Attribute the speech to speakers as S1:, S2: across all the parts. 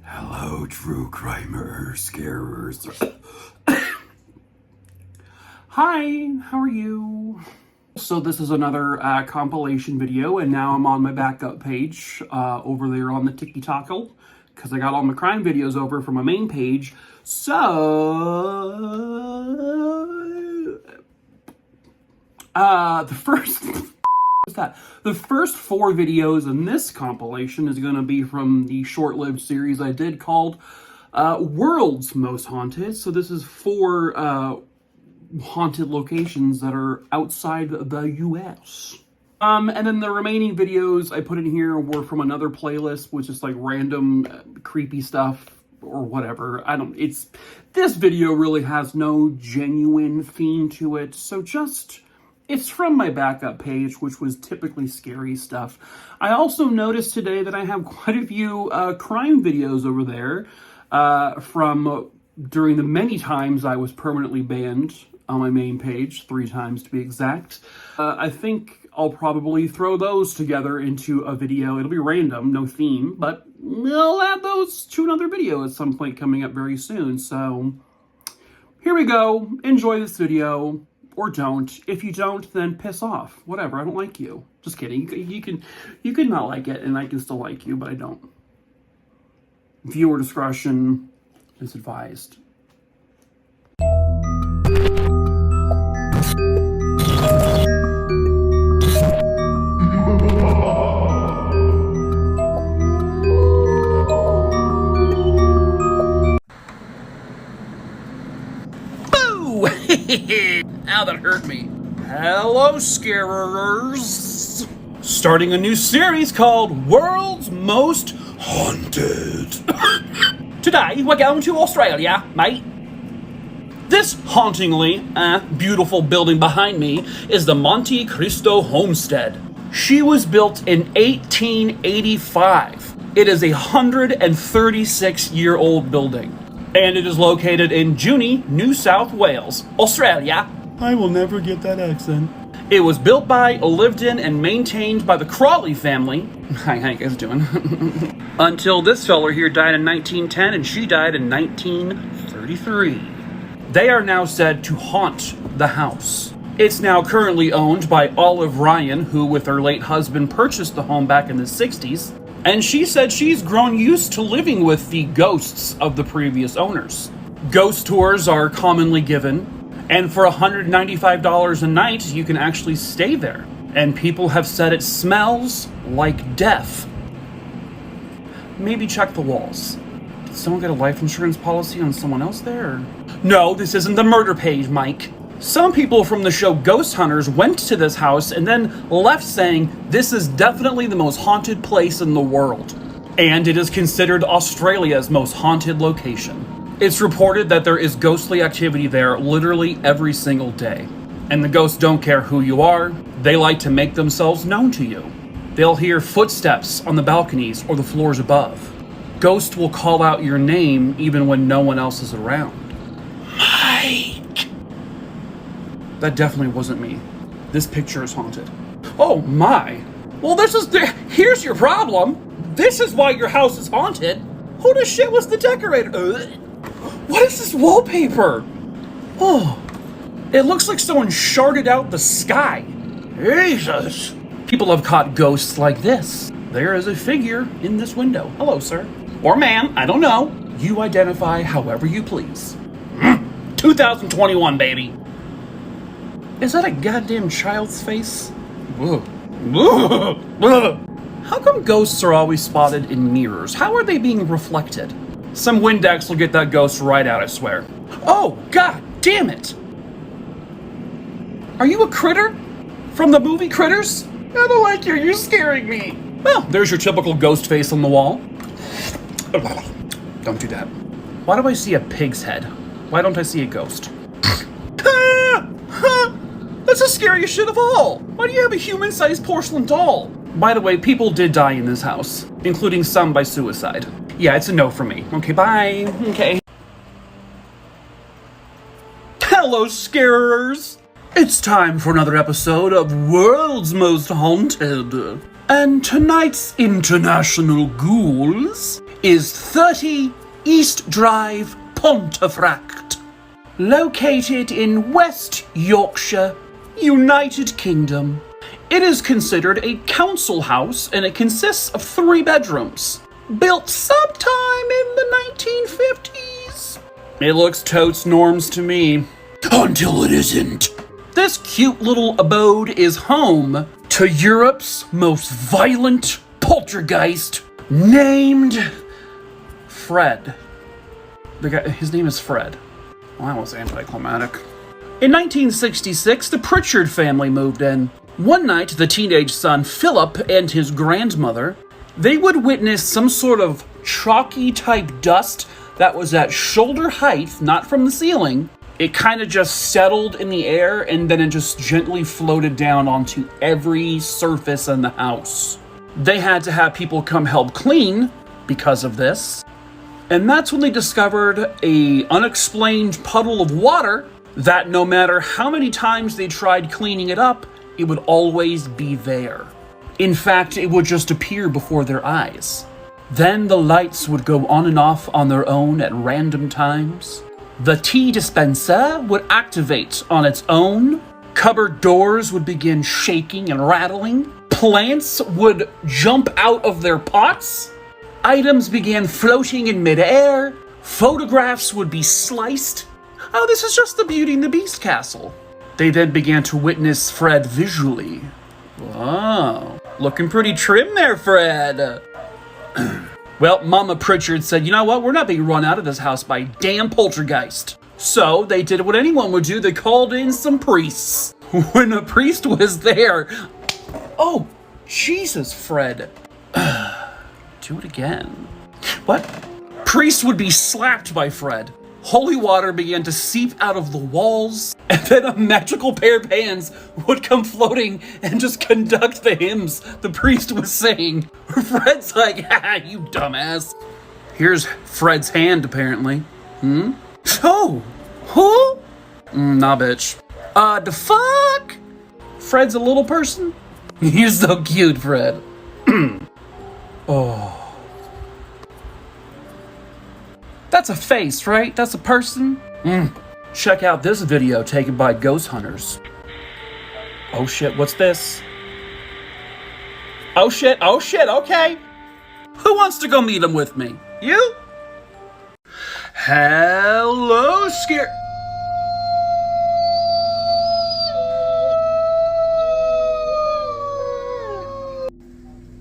S1: Hello, true crimerer scarers. Hi, how are you? So this is another compilation video, and now I'm on my backup page over there on the TikTok, because I got all my crime videos over from my main page. So the first 4 videos in this compilation is going to be from the short-lived series I did called World's Most Haunted. So this is 4 haunted locations that are outside the U.S. And then the remaining videos I put in here were from another playlist, which is like random creepy stuff or whatever. This video really has no genuine theme to it, so it's from my backup page, which was typically scary stuff. I also noticed today that I have quite a few crime videos over there from during the many times I was permanently banned on my main page, 3 times to be exact. I think I'll probably throw those together into a video. It'll be random, no theme, but I'll add those to another video at some point coming up very soon. So here we go. Enjoy this video. Or don't. If you don't, then piss off. Whatever, I don't like you. Just kidding. You can not like it, and I can still like you, but I don't. Viewer discretion is advised. Boo! Ow, that hurt me. Hello, scarers. Starting a new series called World's Most Haunted. Today, we're going to Australia, mate. This hauntingly beautiful building behind me is the Monte Cristo Homestead. She was built in 1885. It is a 136-year-old building. And it is located in Junee, New South Wales, Australia. I will never get that accent. It was built by, lived in, and maintained by the Crawley family. Hi, how you guys doing? Until this fella here died in 1910, and she died in 1933. They are now said to haunt the house. It's now currently owned by Olive Ryan, who with her late husband purchased the home back in the 60s. And she said she's grown used to living with the ghosts of the previous owners. Ghost tours are commonly given, and for $195 a night, you can actually stay there. And people have said it smells like death. Maybe check the walls. Did someone get a life insurance policy on someone else there? Or? No, this isn't the murder page, Mike. Some people from the show Ghost Hunters went to this house and then left saying this is definitely the most haunted place in the world. And it is considered Australia's most haunted location. It's reported that there is ghostly activity there literally every single day. And the ghosts don't care who you are. They like to make themselves known to you. They'll hear footsteps on the balconies or the floors above. Ghosts will call out your name even when no one else is around. Mike! That definitely wasn't me. This picture is haunted. Oh my! Well, here's your problem. This is why your house is haunted. Who the shit was the decorator? What is this wallpaper? Oh, it looks like someone sharded out the sky. Jesus! People have caught ghosts like this. There is a figure in this window. Hello, sir. Or ma'am, I don't know. You identify however you please. 2021, baby. Is that a goddamn child's face? How come ghosts are always spotted in mirrors? How are they being reflected? Some Windex will get that ghost right out, I swear. Oh, god damn it! Are you a critter? From the movie Critters? I don't like you, you're scaring me. Well, there's your typical ghost face on the wall. Don't do that. Why do I see a pig's head? Why don't I see a ghost? That's the scariest shit of all! Why do you have a human-sized porcelain doll? By the way, people did die in this house, including some by suicide. Yeah, it's a no for me. Okay, bye. Okay. Hello, scarers! It's time for another episode of World's Most Haunted. And tonight's international ghouls is 30 East Drive, Pontefract, located in West Yorkshire, United Kingdom. It is considered a council house and it consists of 3 bedrooms, built sometime in the 1950s. It looks totes norms to me. Until it isn't. This cute little abode is home to Europe's most violent poltergeist named Fred. His name is Fred. Well, that was anticlimactic. In 1966, the Pritchard family moved in. One night, the teenage son Philip and his grandmother, they would witness some sort of chalky type dust that was at shoulder height, not from the ceiling. It kind of just settled in the air and then it just gently floated down onto every surface in the house. They had to have people come help clean because of this. And that's when they discovered a unexplained puddle of water that no matter how many times they tried cleaning it up, it would always be there. In fact, it would just appear before their eyes. Then the lights would go on and off on their own at random times. The tea dispenser would activate on its own. Cupboard doors would begin shaking and rattling. Plants would jump out of their pots. Items began floating in midair. Photographs would be sliced. Oh, this is just the Beauty and the Beast castle. They then began to witness Fred visually. Wow, looking pretty trim there, Fred. Well, Mama Pritchard said, you know what? We're not being run out of this house by a damn poltergeist. So they did what anyone would do. They called in some priests. When a priest was there... Oh, Jesus, Fred. Do it again. What? Priests would be slapped by Fred. Holy water began to seep out of the walls, and then a magical pair of hands would come floating and just conduct the hymns the priest was saying. Fred's like, ha, you dumbass. Here's Fred's hand, apparently. Oh, who? Nah, bitch. The fuck? Fred's a little person? You're so cute, Fred. Oh. That's a face, right? That's a person? Check out this video taken by ghost hunters. Oh shit, what's this? Oh shit, okay. Who wants to go meet him with me? You? Hello, scare...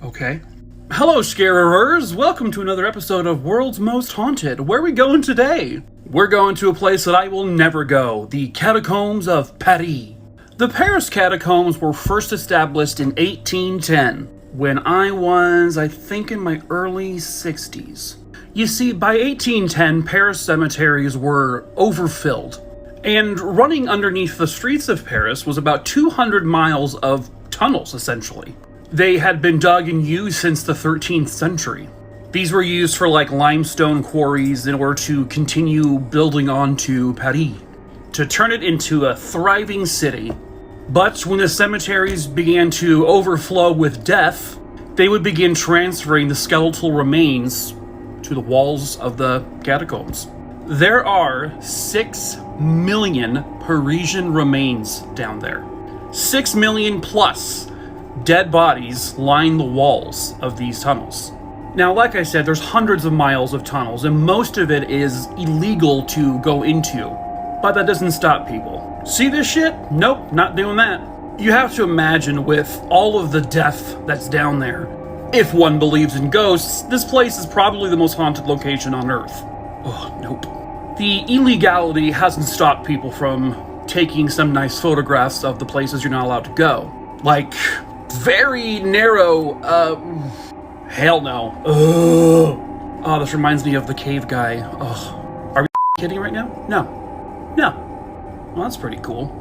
S1: Okay. Hello, scarerers! Welcome to another episode of World's Most Haunted. Where are we going today? We're going to a place that I will never go, the Catacombs of Paris. The Paris Catacombs were first established in 1810, when I was, I think, in my early 60s. You see, by 1810, Paris cemeteries were overfilled, and running underneath the streets of Paris was about 200 miles of tunnels, essentially. They had been dug and used since the 13th century. These were used for limestone quarries in order to continue building onto Paris, to turn it into a thriving city. But when the cemeteries began to overflow with death, they would begin transferring the skeletal remains to the walls of the catacombs. There are 6 million Parisian remains down there. 6 million plus dead bodies line the walls of these tunnels. Now, like I said, there's hundreds of miles of tunnels, and most of it is illegal to go into. But that doesn't stop people. See this shit? Nope, not doing that. You have to imagine, with all of the death that's down there, if one believes in ghosts, this place is probably the most haunted location on Earth. Oh, nope. The illegality hasn't stopped people from taking some nice photographs of the places you're not allowed to go. Very narrow, hell no. Ugh. Oh, this reminds me of the cave guy. Ugh. Are we kidding right now? No. Well, that's pretty cool.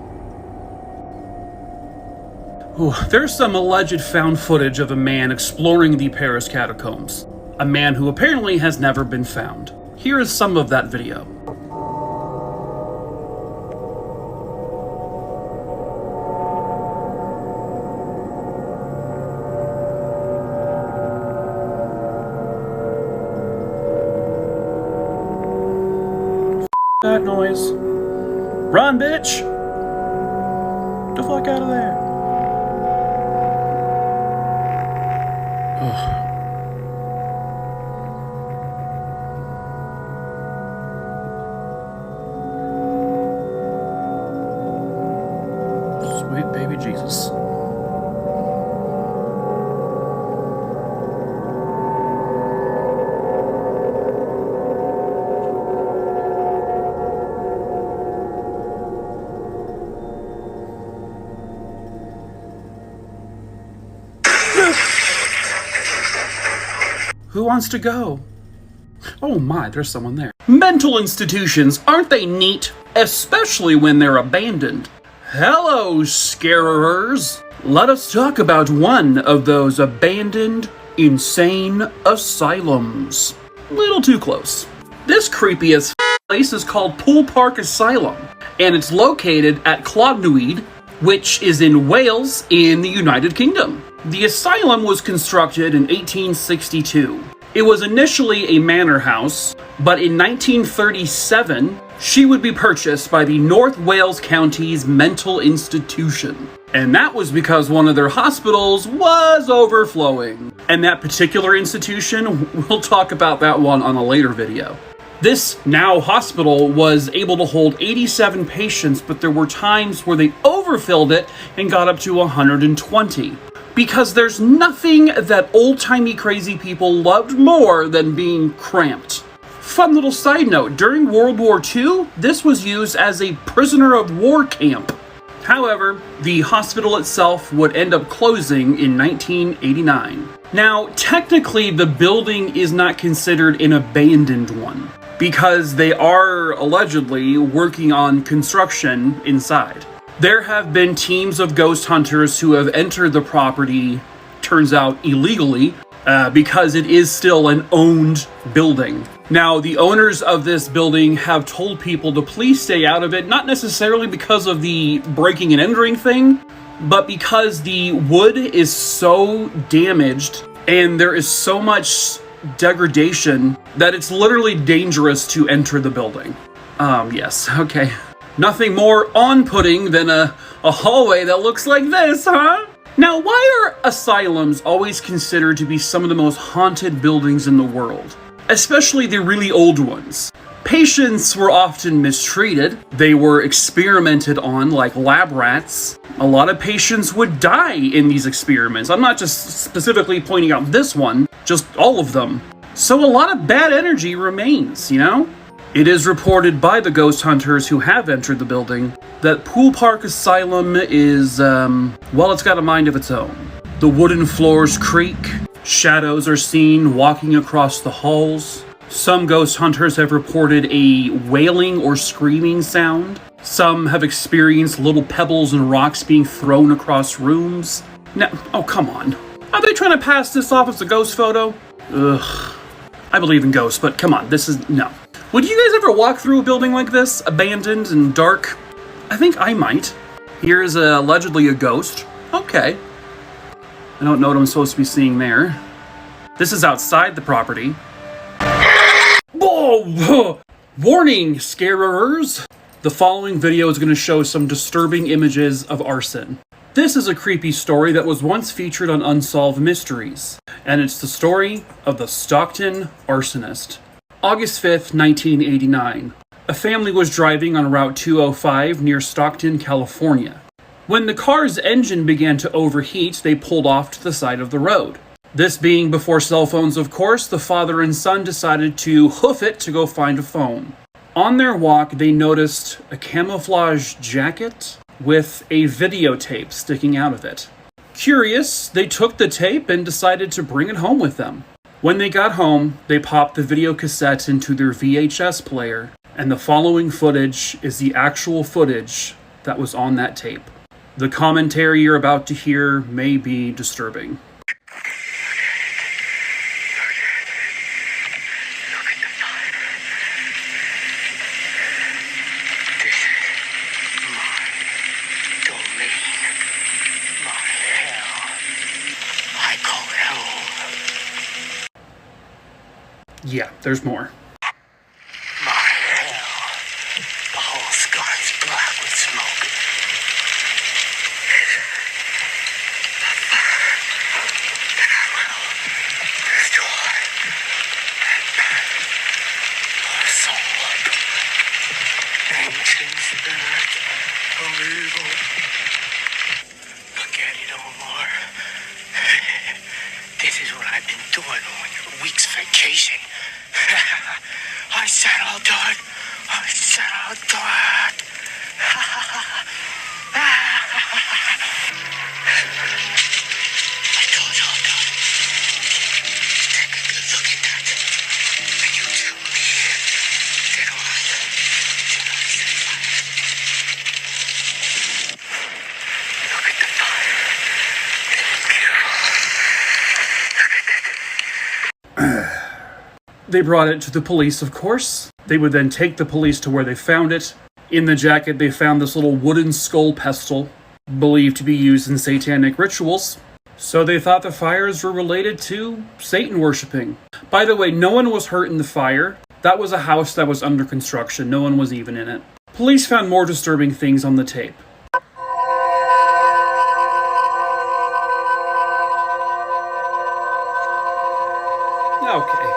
S1: Ooh, there's some alleged found footage of a man exploring the Paris catacombs. A man who apparently has never been found. Here is some of that video. that noise. Run, bitch! Get the fuck out of there. Ugh. Sweet baby Jesus. Who wants to go? Oh my, there's someone there. Mental institutions, aren't they neat? Especially when they're abandoned. Hello, scarers. Let us talk about one of those abandoned, insane asylums. Little too close. This creepy as place is called Parc Asylum, and it's located at Clogneud, which is in Wales in the United Kingdom. The asylum was constructed in 1862. It was initially a manor house, but in 1937, she would be purchased by the North Wales County's mental institution. And that was because one of their hospitals was overflowing. And that particular institution, we'll talk about that one on a later video. This now hospital was able to hold 87 patients, but there were times where they overfilled it and got up to 120. Because there's nothing that old-timey crazy people loved more than being cramped. Fun little side note, during World War II, this was used as a prisoner of war camp. However, the hospital itself would end up closing in 1989. Now, technically, the building is not considered an abandoned one, because they are allegedly working on construction inside. There have been teams of ghost hunters who have entered the property, turns out illegally, because it is still an owned building. Now, the owners of this building have told people to please stay out of it, not necessarily because of the breaking and entering thing, but because the wood is so damaged and there is so much degradation that it's literally dangerous to enter the building. Yes, okay. Nothing more on-putting than a hallway that looks like this, huh? Now, why are asylums always considered to be some of the most haunted buildings in the world? Especially the really old ones. Patients were often mistreated. They were experimented on like lab rats. A lot of patients would die in these experiments. I'm not just specifically pointing out this one, just all of them. So a lot of bad energy remains, you know? It is reported by the ghost hunters who have entered the building that Parc Asylum is, well, it's got a mind of its own. The wooden floors creak, shadows are seen walking across the halls. Some ghost hunters have reported a wailing or screaming sound. Some have experienced little pebbles and rocks being thrown across rooms. Now, oh, come on. Are they trying to pass this off as a ghost photo? Ugh. I believe in ghosts, but come on, this is, no. Would you guys ever walk through a building like this, abandoned and dark? I think I might. Here is allegedly a ghost. Okay. I don't know what I'm supposed to be seeing there. This is outside the property. Whoa! Warning, scarers! The following video is going to show some disturbing images of arson. This is a creepy story that was once featured on Unsolved Mysteries, and it's the story of the Stockton Arsonist. August 5th, 1989. A family was driving on Route 205 near Stockton, California. When the car's engine began to overheat, they pulled off to the side of the road. This being before cell phones, of course, the father and son decided to hoof it to go find a phone. On their walk, they noticed a camouflage jacket with a videotape sticking out of it. Curious, they took the tape and decided to bring it home with them. When they got home, they popped the video cassette into their VHS player, and the following footage is the actual footage that was on that tape. The commentary you're about to hear may be disturbing. Yeah, there's more.
S2: My hell Forget it, Omar. This is what I've been doing on your week's vacation. I said I'll do it. I said I'll do it. I told you I'll do it. Take a good look at that. And you tell me that I should I set fire. Look at the fire. It's beautiful. Look at that.
S1: They brought it to the police, of course. They would then take the police to where they found it. In the jacket, they found this little wooden skull pestle, believed to be used in satanic rituals. So they thought the fires were related to Satan worshipping. By the way, no one was hurt in the fire. That was a house that was under construction. No one was even in it. Police found more disturbing things on the tape. Okay.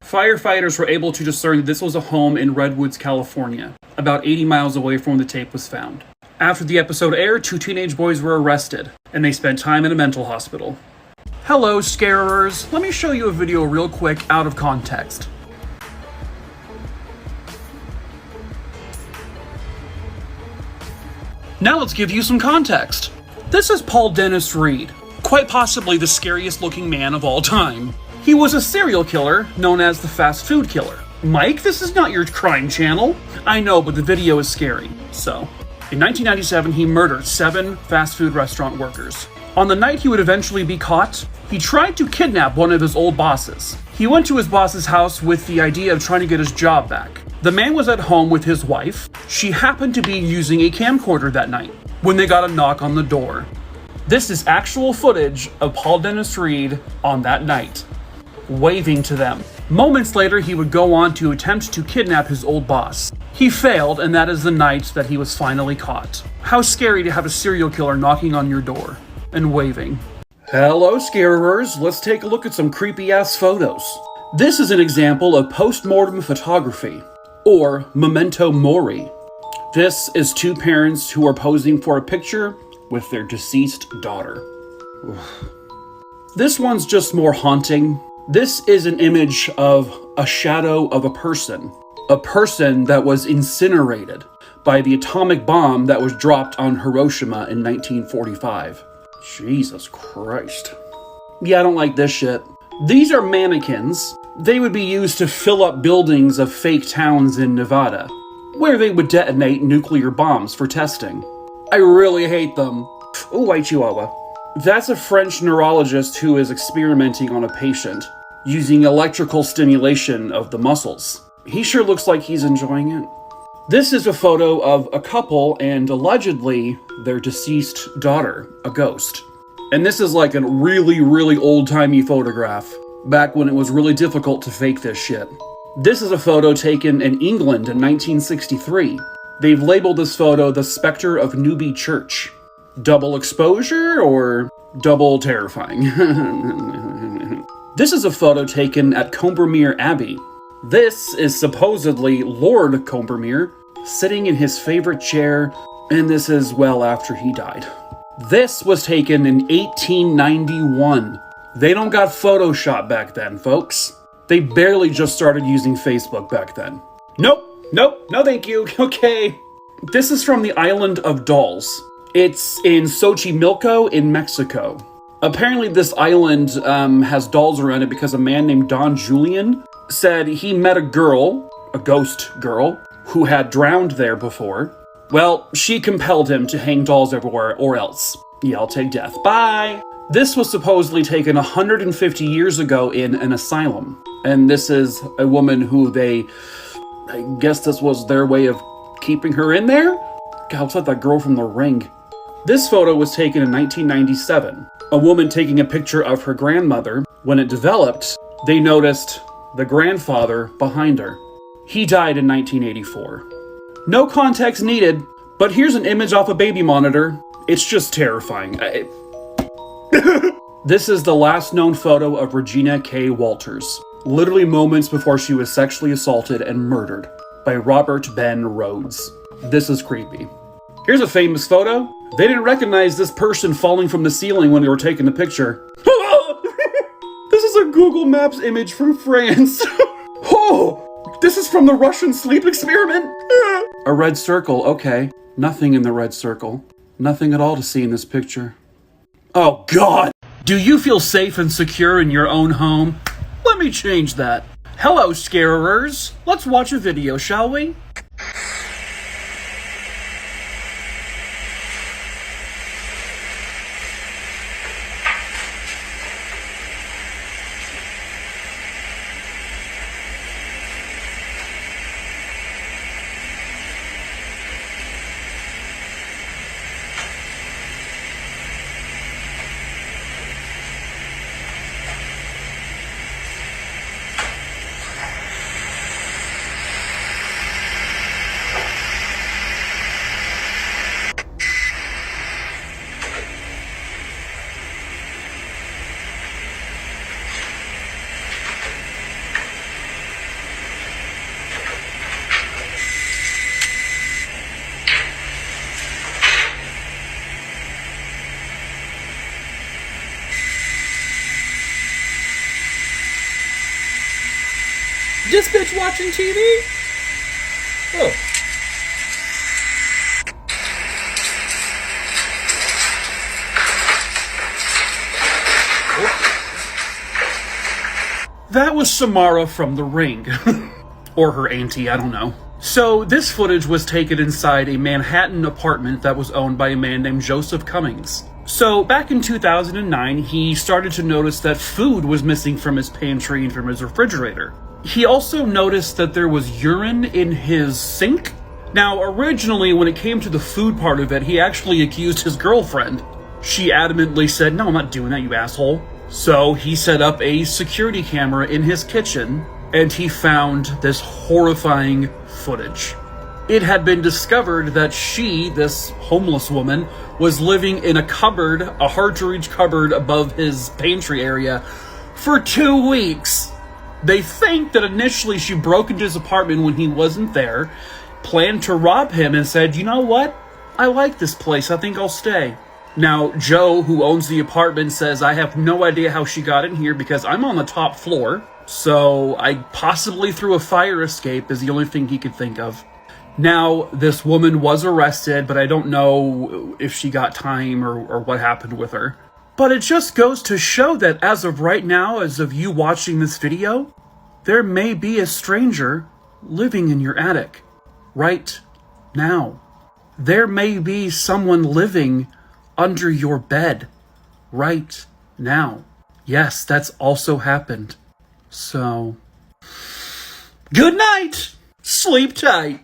S1: Firefighters were able to discern that this was a home in Redwoods, California, about 80 miles away from where the tape was found. After the episode aired, 2 teenage boys were arrested, and they spent time in a mental hospital. Hello, scarers. Let me show you a video real quick out of context. Now let's give you some context. This is Paul Dennis Reed, quite possibly the scariest looking man of all time. He was a serial killer known as the fast food killer. Mike, this is not your crime channel. I know, but the video is scary. So, in 1997, he murdered 7 fast food restaurant workers. On the night he would eventually be caught, he tried to kidnap one of his old bosses. He went to his boss's house with the idea of trying to get his job back. The man was at home with his wife. She happened to be using a camcorder that night when they got a knock on the door. This is actual footage of Paul Dennis Reed on that night, waving to them. Moments later, he would go on to attempt to kidnap his old boss. He failed, and that is the night that he was finally caught. How scary to have a serial killer knocking on your door and waving. Hello, scarers. Let's take a look at some creepy-ass photos. This is an example of post-mortem photography, or memento mori. This is 2 parents who are posing for a picture with their deceased daughter. This one's just more haunting. This is an image of a shadow of a person that was incinerated by the atomic bomb that was dropped on Hiroshima in 1945. Jesus Christ. Yeah, I don't like this shit. These are mannequins. They would be used to fill up buildings of fake towns in Nevada, where they would detonate nuclear bombs for testing. I really hate them. Ooh, white chihuahua. That's a French neurologist who is experimenting on a patient, using electrical stimulation of the muscles. He sure looks like he's enjoying it. This is a photo of a couple and allegedly their deceased daughter, a ghost. And this is like a really, really old-timey photograph, back when it was really difficult to fake this shit. This is a photo taken in England in 1963. They've labeled this photo the Spectre of Newby Church. Double exposure or double terrifying? This is a photo taken at Combermere Abbey. This is supposedly Lord Combermere sitting in his favorite chair, and this is well after he died. This was taken in 1891. They don't got Photoshop back then, folks. They barely just started using Facebook back then. Nope, no thank you, okay. This is from the island of Dolls. It's in Xochimilco in Mexico. Apparently this island has dolls around it because a man named Don Julian said he met a girl, a ghost girl, who had drowned there before. Well, she compelled him to hang dolls everywhere or else. Yeah, I'll take death. Bye! This was supposedly taken 150 years ago in an asylum. And this is a woman who I guess this was their way of keeping her in there? God, looks like that girl from The Ring. This photo was taken in 1997. A woman taking a picture of her grandmother. When it developed, they noticed the grandfather behind her. He died in 1984. No context needed, but here's an image off a baby monitor. It's just terrifying. This is the last known photo of Regina K. Walters. literally moments before she was sexually assaulted and murdered by Robert Ben Rhodes. This is creepy. Here's a famous photo. They didn't recognize this person falling from the ceiling when they were taking the picture. This is a Google Maps image from France. Oh, this is from the Russian sleep experiment. A red circle, okay. Nothing in the red circle. Nothing at all to see in this picture. Oh, God. Do you feel safe and secure in your own home? Let me change that. Hello, scarers. Let's watch a video, shall we? This bitch watching TV? Oh. That was Samara from The Ring. Or her auntie, I don't know. So, this footage was taken inside a Manhattan apartment that was owned by a man named Joseph Cummings. So, back in 2009, he started to notice that food was missing from his pantry and from his refrigerator. He also noticed that there was urine in his sink. Now, originally, when it came to the food part of it, he actually accused his girlfriend. She adamantly said, "No, I'm not doing that, you asshole." So he set up a security camera in his kitchen, and he found this horrifying footage. It had been discovered that she, this homeless woman, was living in a cupboard, a hard-to-reach cupboard above his pantry area for 2 weeks. They think that initially she broke into his apartment when he wasn't there, planned to rob him, and said, "You know what? I like this place. I think I'll stay." Now, Joe, who owns the apartment, says, "I have no idea how she got in here because I'm on the top floor. So I possibly through a fire escape," is the only thing he could think of. Now, this woman was arrested, but I don't know if she got time or what happened with her. But it just goes to show that as of right now, as of you watching this video, there may be a stranger living in your attic right now. There may be someone living under your bed right now. Yes, that's also happened. So, good night. Sleep tight.